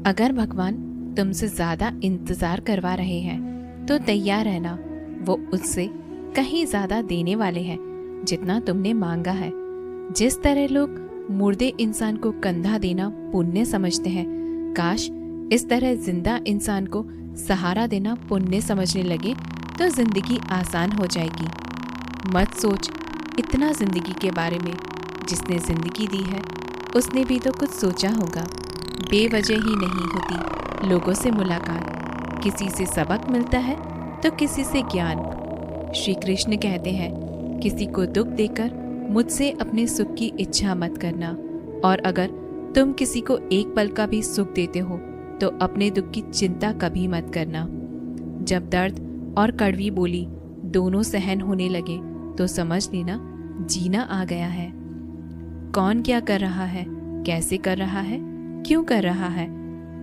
अगर भगवान तुमसे ज़्यादा इंतज़ार करवा रहे हैं तो तैयार रहना, वो उससे कहीं ज़्यादा देने वाले हैं जितना तुमने मांगा है। जिस तरह लोग मुर्दे इंसान को कंधा देना पुण्य समझते हैं, काश इस तरह जिंदा इंसान को सहारा देना पुण्य समझने लगे तो जिंदगी आसान हो जाएगी। मत सोच इतना जिंदगी के बारे में, जिसने जिंदगी दी है उसने भी तो कुछ सोचा होगा। बेवजह ही नहीं होती लोगों से मुलाकात, किसी से सबक मिलता है तो किसी से ज्ञान। श्री कृष्ण कहते हैं, किसी को दुख देकर मुझसे अपने सुख की इच्छा मत करना, और अगर तुम किसी को एक पल का भी सुख देते हो तो अपने दुख की चिंता कभी मत करना। जब दर्द और कड़वी बोली दोनों सहन होने लगे तो समझ लेना जीना आ गया है। कौन क्या कर रहा है, कैसे कर रहा है, क्यों कर रहा है,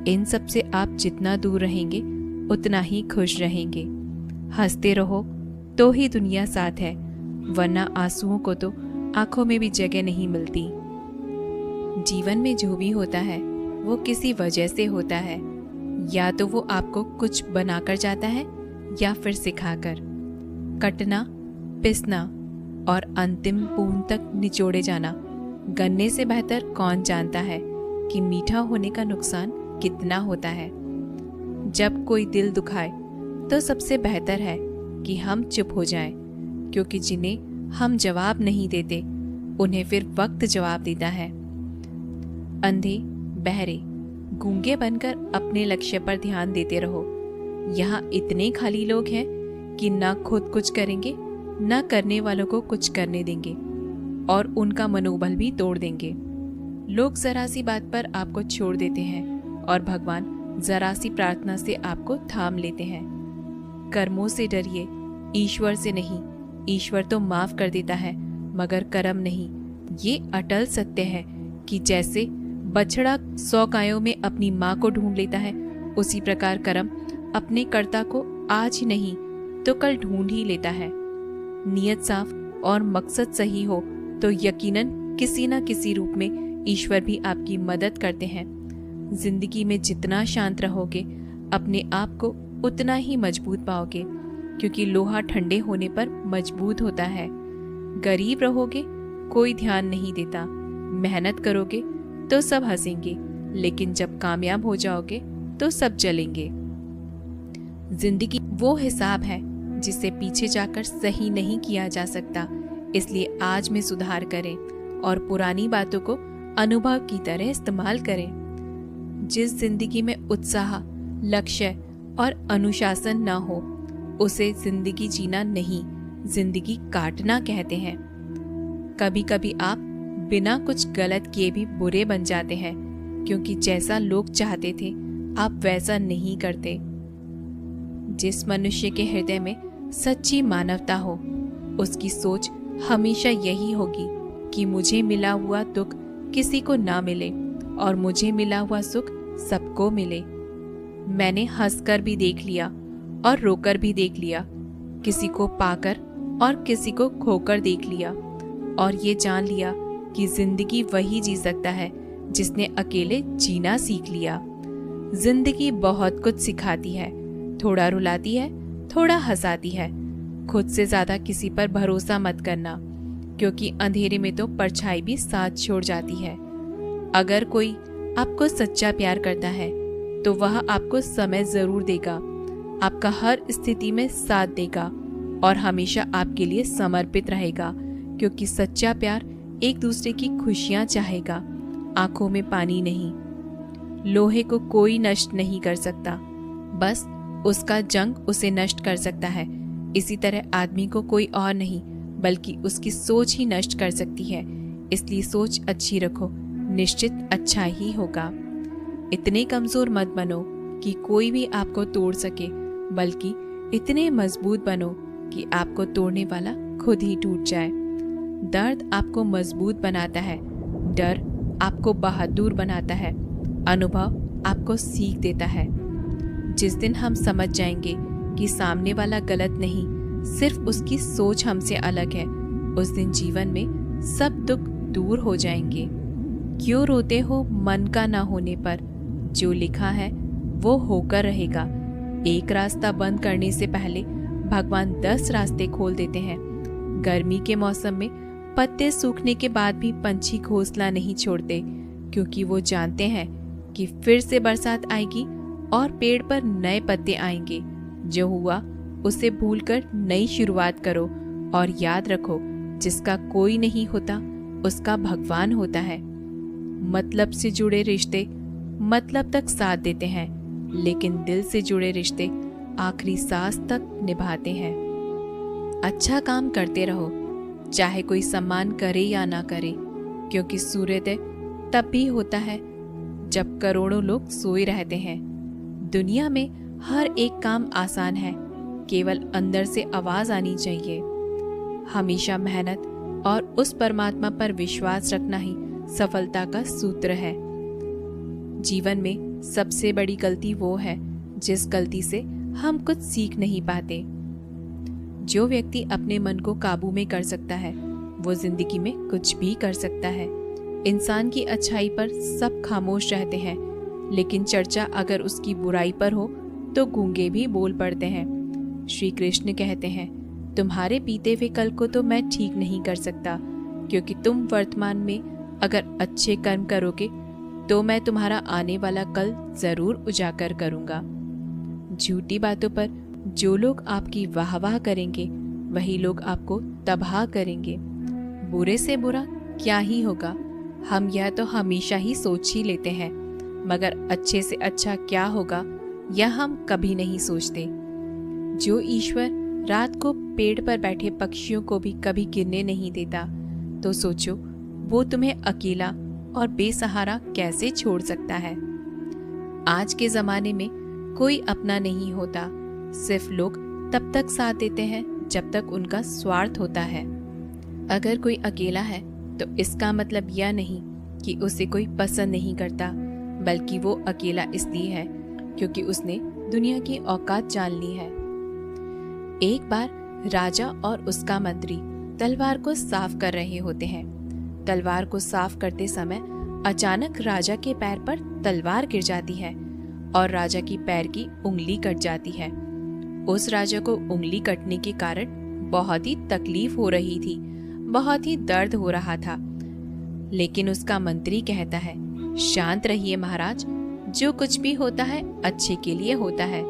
इन सब से आप जितना दूर रहेंगे उतना ही खुश रहेंगे। हंसते रहो तो ही दुनिया साथ है, वरना आंसुओं को तो आंखों में भी जगह नहीं मिलती। जीवन में जो भी होता है वो किसी वजह से होता है, या तो वो आपको कुछ बनाकर जाता है या फिर सिखाकर। कटना, पिसना और अंतिम बूंद तक निचोड़े जाना, गन्ने से बेहतर कौन जानता है कि मीठा होने का नुकसान कितना होता है। जब कोई दिल दुखाए तो सबसे बेहतर है कि हम चुप हो जाएं, क्योंकि जिन्हें हम जवाब नहीं देते उन्हें फिर वक्त जवाब देता है। अंधे, बहरे, गूंगे बनकर अपने लक्ष्य पर ध्यान देते रहो। यहाँ इतने खाली लोग हैं कि न खुद कुछ करेंगे न करने वालों को कुछ करने देंगे, और उनका मनोबल भी तोड़ देंगे। लोग जरा सी बात पर आपको छोड़ देते हैं और भगवान जरा सी प्रार्थना से आपको थाम लेते हैं। कर्मों से डरिए, ईश्वर से नहीं। ईश्वर तो माफ कर देता है मगर कर्म नहीं। ये अटल सत्य है कि जैसे बछड़ा 100 गायों में अपनी माँ को ढूंढ लेता है, उसी प्रकार कर्म अपने कर्ता को आज ही नहीं तो कल ढूंढ ही लेता है। नियत साफ और मकसद सही हो तो यकीनन किसी न किसी रूप में ईश्वर भी आपकी मदद करते हैं। जिंदगी में जितना शांत रहोगे अपने आप को उतना ही मजबूत पाओगे, क्योंकि लोहा ठंडे होने पर मजबूत होता है। गरीब रहोगे कोई ध्यान नहीं देता, मेहनत करोगे तो सब हंसेंगे, लेकिन जब कामयाब हो जाओगे तो सब जलेंगे। जिंदगी वो हिसाब है जिसे पीछे जाकर सही नहीं किया जा सकता, इसलिए आज में सुधार करें और पुरानी बातों को अनुभव की तरह इस्तेमाल करें। जिस जिंदगी में उत्साह, लक्ष्य और अनुशासन न हो उसे जिंदगी जीना नहीं, जिंदगी काटना कहते हैं। कभी कभी आप बिना कुछ गलत किए भी बुरे बन जाते हैं, क्योंकि जैसा लोग चाहते थे आप वैसा नहीं करते। जिस मनुष्य के हृदय में सच्ची मानवता हो उसकी सोच हमेशा यही होगी कि मुझे मिला हुआ दुख किसी को ना मिले और मुझे मिला हुआ सुख सबको मिले। मैंने हंसकर भी देख लिया और रोकर भी देख लिया, किसी को पाकर और किसी को खोकर देख लिया, और ये जान लिया कि जिंदगी वही जी सकता है जिसने अकेले जीना सीख लिया। जिंदगी बहुत कुछ सिखाती है, थोड़ा रुलाती है, थोड़ा हंसाती है। खुद से ज्यादा किसी पर भरोसा मत करना, क्योंकि अंधेरे में तो परछाई भी साथ छोड़ जाती है। अगर कोई आपको सच्चा प्यार करता है तो वह आपको समय जरूर देगा, आपका हर स्थिति में साथ देगा और हमेशा आपके लिए समर्पित रहेगा, क्योंकि सच्चा प्यार एक दूसरे की खुशियां चाहेगा, आंखों में पानी नहीं। लोहे को कोई नष्ट नहीं कर सकता, बस उसका जंग उसे नष्ट कर सकता है। इसी तरह आदमी को कोई और नहीं बल्कि उसकी सोच ही नष्ट कर सकती है। इसलिए सोच अच्छी रखो, निश्चित अच्छा ही होगा। इतने कमजोर मत बनो कि कोई भी आपको तोड़ सके, बल्कि इतने मजबूत बनो कि आपको तोड़ने वाला खुद ही टूट जाए। दर्द आपको मजबूत बनाता है, डर आपको बहादुर बनाता है, अनुभव आपको सीख देता है। जिस दिन हम समझ जाएंगे कि सामने वाला गलत नहीं, सिर्फ उसकी सोच हमसे अलग है, उस दिन जीवन में सब दुख दूर हो जाएंगे। क्यों रोते हो मन का ना होने पर, जो लिखा है वो होकर रहेगा। एक रास्ता बंद करने से पहले भगवान 10 रास्ते खोल देते हैं। गर्मी के मौसम में पत्ते सूखने के बाद भी पंछी घोंसला नहीं छोड़ते, क्योंकि वो जानते हैं कि फिर से बरसात आएगी और पेड़ पर नए पत्ते आएंगे। जो हुआ उसे भूलकर नई शुरुआत करो और याद रखो, जिसका कोई नहीं होता उसका भगवान होता है। मतलब से जुड़े रिश्ते मतलब तक साथ देते हैं, लेकिन दिल से जुड़े रिश्ते आखिरी सांस तक निभाते हैं। अच्छा काम करते रहो, चाहे कोई सम्मान करे या ना करे, क्योंकि सूर्योदय तब भी होता है जब करोड़ों लोग सोए रहते हैं। दुनिया में हर एक काम आसान है, केवल अंदर से आवाज आनी चाहिए। हमेशा मेहनत और उस परमात्मा पर विश्वास रखना ही सफलता का सूत्र है। जीवन में सबसे बड़ी गलती वो है जिस गलती से हम कुछ सीख नहीं पाते। जो व्यक्ति अपने मन को काबू में कर सकता है वो जिंदगी में कुछ भी कर सकता है। इंसान की अच्छाई पर सब खामोश रहते हैं, लेकिन चर्चा अगर उसकी बुराई पर हो तो गूंगे भी बोल पड़ते हैं। श्री कृष्ण कहते हैं, तुम्हारे बीते हुए कल को तो मैं ठीक नहीं कर सकता, क्योंकि तुम वर्तमान में अगर अच्छे कर्म करोगे तो मैं तुम्हारा आने वाला कल जरूर उजागर करूंगा। झूठी बातों पर जो लोग आपकी वाहवाह करेंगे वही लोग आपको तबाह करेंगे। बुरे से बुरा क्या ही होगा, हम यह तो हमेशा ही सोच ही लेते हैं, मगर अच्छे से अच्छा क्या होगा यह हम कभी नहीं सोचते। जो ईश्वर रात को पेड़ पर बैठे पक्षियों को भी कभी गिरने नहीं देता, तो सोचो वो तुम्हें अकेला और बेसहारा कैसे छोड़ सकता है। आज के जमाने में कोई अपना नहीं होता, सिर्फ लोग तब तक साथ देते हैं जब तक उनका स्वार्थ होता है। अगर कोई अकेला है तो इसका मतलब यह नहीं कि उसे कोई पसंद नहीं करता, बल्कि वो अकेला इसलिए है क्योंकि उसने दुनिया की औकात जान ली है। एक बार राजा और उसका मंत्री तलवार को साफ कर रहे होते हैं। तलवार को साफ करते समय अचानक राजा के पैर पर तलवार गिर जाती है और राजा की पैर की उंगली कट जाती है। उस राजा को उंगली कटने के कारण बहुत ही तकलीफ हो रही थी, बहुत ही दर्द हो रहा था, लेकिन उसका मंत्री कहता है, शांत रहिए महाराज, जो कुछ भी होता है अच्छे के लिए होता है।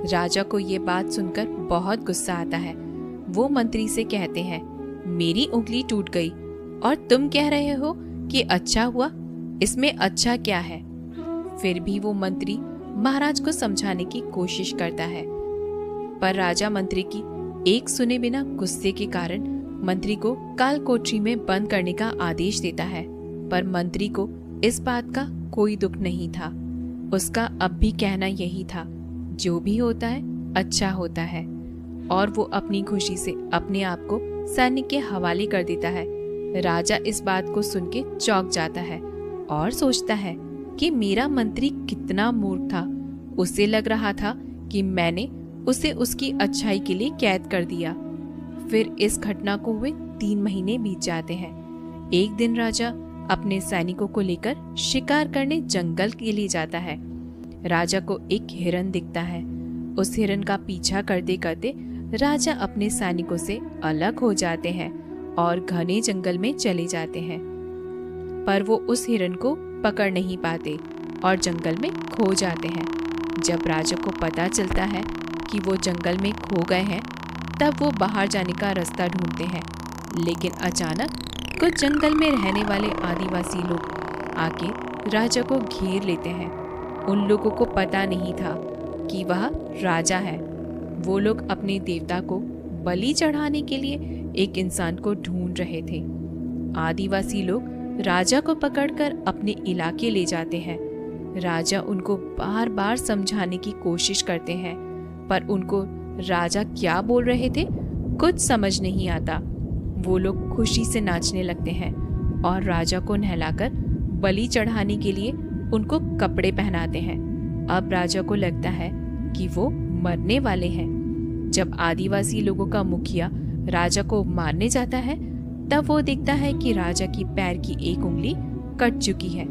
राजा को ये बात सुनकर बहुत गुस्सा आता है। वो मंत्री से कहते हैं, मेरी उंगली टूट गई और तुम कह रहे हो कि अच्छा हुआ, इसमें अच्छा क्या है। फिर भी वो मंत्री महाराज को समझाने की कोशिश करता है, पर राजा मंत्री की एक सुने बिना गुस्से के कारण मंत्री को काल कोठरी में बंद करने का आदेश देता है। पर मंत्री को इस बात का कोई दुख नहीं था। उसका अब भी कहना यही था, जो भी होता है अच्छा होता है, और वो अपनी खुशी से अपने आप को सैनिक के हवाले कर देता है। राजा इस बात को सुन के चौंक जाता है और सोचता है कि मेरा मंत्री कितना मूर्ख था। उसे लग रहा था कि मैंने उसे उसकी अच्छाई के लिए कैद कर दिया। फिर इस घटना को हुए 3 महीने बीत जाते हैं। एक दिन राजा अपने सैनिकों को लेकर शिकार करने जंगल के लिए जाता है। राजा को एक हिरन दिखता है। उस हिरन का पीछा करते करते राजा अपने सैनिकों से अलग हो जाते हैं और घने जंगल में चले जाते हैं, पर वो उस हिरन को पकड़ नहीं पाते और जंगल में खो जाते हैं। जब राजा को पता चलता है कि वो जंगल में खो गए हैं, तब वो बाहर जाने का रास्ता ढूंढते हैं, लेकिन अचानक कुछ जंगल में रहने वाले आदिवासी लोग आके राजा को घेर लेते हैं। उन लोगों को पता नहीं था कि वह राजा है। वो लोग अपने देवता को बलि चढ़ाने के लिए एक इंसान को ढूंढ रहे थे। आदिवासी लोग राजा को पकड़कर अपने इलाके ले जाते हैं। राजा उनको बार बार समझाने की कोशिश करते हैं, पर उनको राजा क्या बोल रहे थे कुछ समझ नहीं आता। वो लोग खुशी से नाचने लगते हैं और राजा को नहलाकर बलि चढ़ाने के लिए उनको कपड़े पहनाते हैं। अब राजा को लगता है कि वो मरने वाले हैं। जब आदिवासी लोगों का मुखिया राजा को मारने जाता है, तब वो देखता है कि राजा की पैर की एक उंगली कट चुकी है।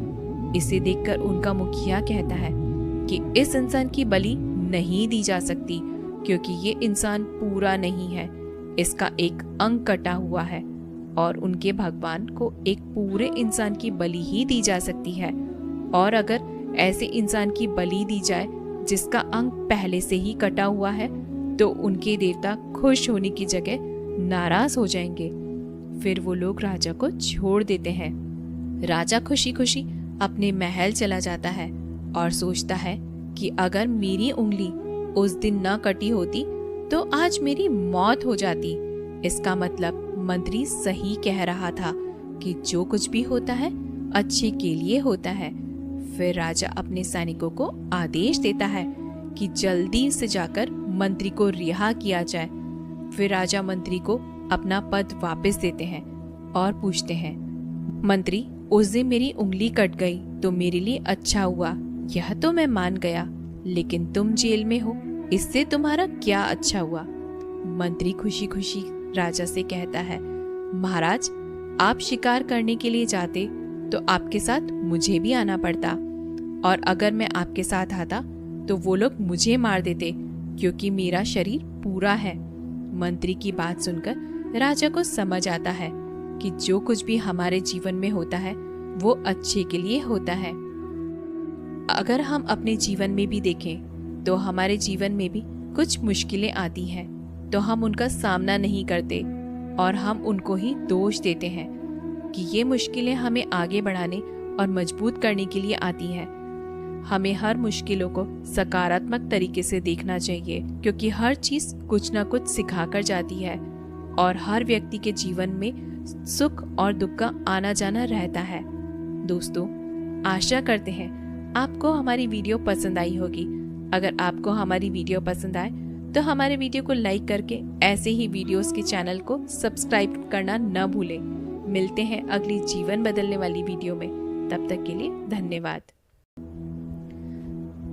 इसे देखकर उनका मुखिया कहता है कि इस इंसान की बलि नहीं दी जा सकती क्योंकि ये इंसान पूरा नहीं है, इसका एक अंग कटा हुआ है और उनके भगवान को एक पूरे इंसान की बलि ही दी जा सकती है। और अगर ऐसे इंसान की बलि दी जाए जिसका अंग पहले से ही कटा हुआ है तो उनके देवता खुश होने की जगह नाराज हो जाएंगे। फिर वो लोग राजा को छोड़ देते हैं। राजा खुशी खुशी अपने महल चला जाता है और सोचता है कि अगर मेरी उंगली उस दिन न कटी होती तो आज मेरी मौत हो जाती। इसका मतलब मंत्री सही कह रहा था कि जो कुछ भी होता है अच्छे के लिए होता है। फिर राजा अपने सैनिकों को आदेश देता है कि जल्दी से जाकर मंत्री को रिहा किया जाए। फिर राजा मंत्री को अपना पद वापस देते हैं और पूछते हैं, मंत्री, उस दिन मेरी उंगली कट गई तो मेरे लिए अच्छा हुआ, यह तो मैं मान गया, लेकिन तुम जेल में हो, इससे तुम्हारा क्या अच्छा हुआ? मंत्री खुशी खुशी राजा से कहता है, महाराज, आप शिकार करने के लिए जाते तो आपके साथ मुझे भी आना पड़ता, और अगर मैं आपके साथ आता तो वो लोग मुझे मार देते क्योंकि मेरा शरीर पूरा है। मंत्री की बात सुनकर राजा को समझ आता है कि जो कुछ भी हमारे जीवन में होता है वो अच्छे के लिए होता है। अगर हम अपने जीवन में भी देखें तो हमारे जीवन में भी कुछ मुश्किलें आती हैं तो हम उनका सामना नहीं करते और हम उनको ही दोष देते हैं कि ये मुश्किलें हमें आगे बढ़ाने और मजबूत करने के लिए आती हैं। हमें हर मुश्किलों को सकारात्मक तरीके से देखना चाहिए क्योंकि हर चीज कुछ ना कुछ सिखा कर जाती है और हर व्यक्ति के जीवन में सुख और दुख का आना जाना रहता है। दोस्तों, आशा करते हैं आपको हमारी वीडियो पसंद आई होगी। अगर आपको हमारी वीडियो पसंद आए तो हमारे वीडियो को लाइक करके ऐसे ही वीडियोस के चैनल को सब्सक्राइब करना न भूलें। मिलते हैं अगली जीवन बदलने वाली वीडियो में। तब तक के लिए धन्यवाद।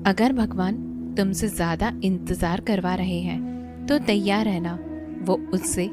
अगर भगवान तुमसे ज्यादा इंतजार करवा रहे हैं तो तैयार रहना, वो उससे